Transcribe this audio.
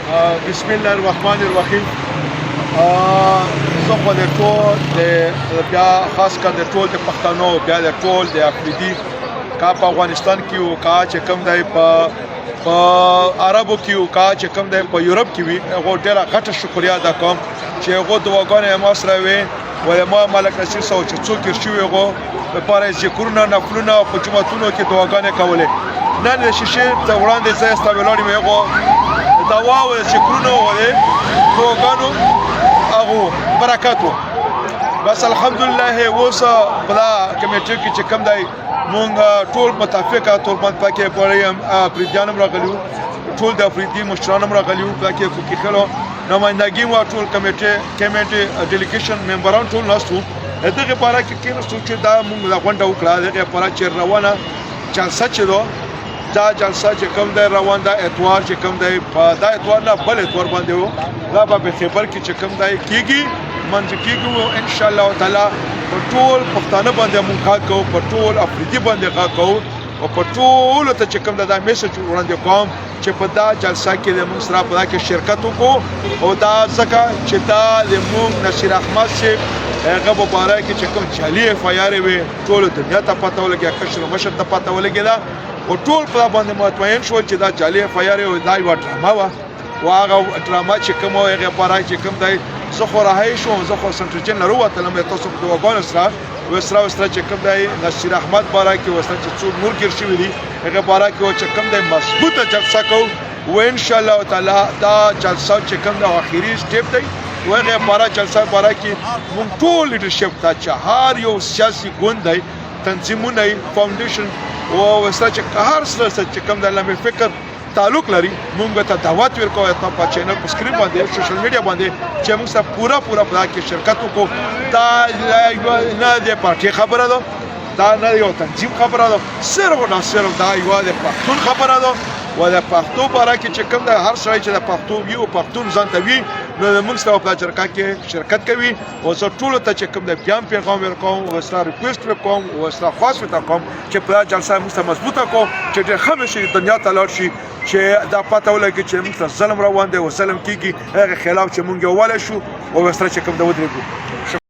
بسم الله الرحمن الرحیم. زه خو د ټول بیا خاص کر د ټول د پښتنو بیا د ټول د افریدي کا په افغانستان کې او کا چې کوم دی په عربو کې او کا چې کوم دی په یورپ کې وي هغه ډیره غټه شکریا ادا کوم چې هغه دعاګانې ما سره وي ولې ما ملک نصیر سو چې څوک شوی هغه لپاره ذکرونه نفلونه په جمعتونو کې دعاګانې کولې نن د شیشه ته وړاندې ځای استابلوري مې هغه دوا او شکرونه ولې دعاګانو هغه برکاتو بس الحمدلله وسه بلا کمیټه کې چې کوم دی مونږ ټول متفقه ټول پکې پړې پریدانم راغلیو ټول د افریدي مشرانم راغلیو پکې فوکي خلو نمائندګي و ټول کمیټه ډیلیګیشن ممبران ټول ناستو دغه لپاره کې کینو چې دا مونږ لا غونډه وکړه دغه لپاره چې روانه جلسه چلو دا جلسه چې کوم دی روان دا اتوار چې کوم دی په دا اتوار نه بل اتوار باندې وو دا په خبر کې چې کوم دی کیږي منځ کېږي ان شاء الله تعالی په ټول پښتانه باندې مونږ کار کوو په ټول افریدي باندې کار کوو او په ټول ته چې کوم دا میسج وړاندې کوم چې په دا جلسه کې د مونږ سره په دا کې شرکت وکړو او دا ځکه چې دا د مونږ نصیر احمد سے هغه مبارک چې کوم جعلي فایارې وي ټول دنیا ته پته ولګي کشر مشر ته پته ولګي دا او ټول په باندې مطمئن شو چې دا جعلي فایارې او دا یو ډرامه و واغه ډرامه چې کوم هغه لپاره چې کوم دی زه خو راهی شوم زه خو سنټرچن نه وروتلم تاسو په دواګانو سره وسره چې کوم دی نصیر احمد بارکه وسره چې څو نور ګر شوی دي هغه بارکه چې کوم دی مضبوطه جلسه کو و ان شاء الله تعالی دا جلسه چې کوم دی اخیری سټیپ دی وغه لپاره جلسه بارکه مونږ ټول لیډرشپ ته چې هر یو سیاسي ګوند دی تنظیمونه فاونډیشن او وسره چې هر سره چې کوم دی لمه فکر تعلق لري مونږ ته دعوت ورکوو ته په چینل په سکرین باندې سوشل میډیا باندې چې موږ سره پورا په کې شرکت وکړو دا نه د پارټي خبره ده دا نه یو تنظیم خبره ده صرف دا یو د پښتون خبره ده و د پښتو باره کې چې کوم د هر سړی چې د پښتو یو پښتون ځان ته وي نو موږ سره په چرکا کې شرکت کوي او زه ټول ته چې کوم د بیان پیغام ورکوم او سره ریکوست وکوم او سره خاص وکوم چې په جلسه موږ مضبوطه کو چې د خمسه دنیا ته لاړ شي چې دا پته ولګي چې موږ ظلم روان دی او ظلم کیږي هغه خلاف چې موږ یواله شو او سره چې کوم د ودرېږو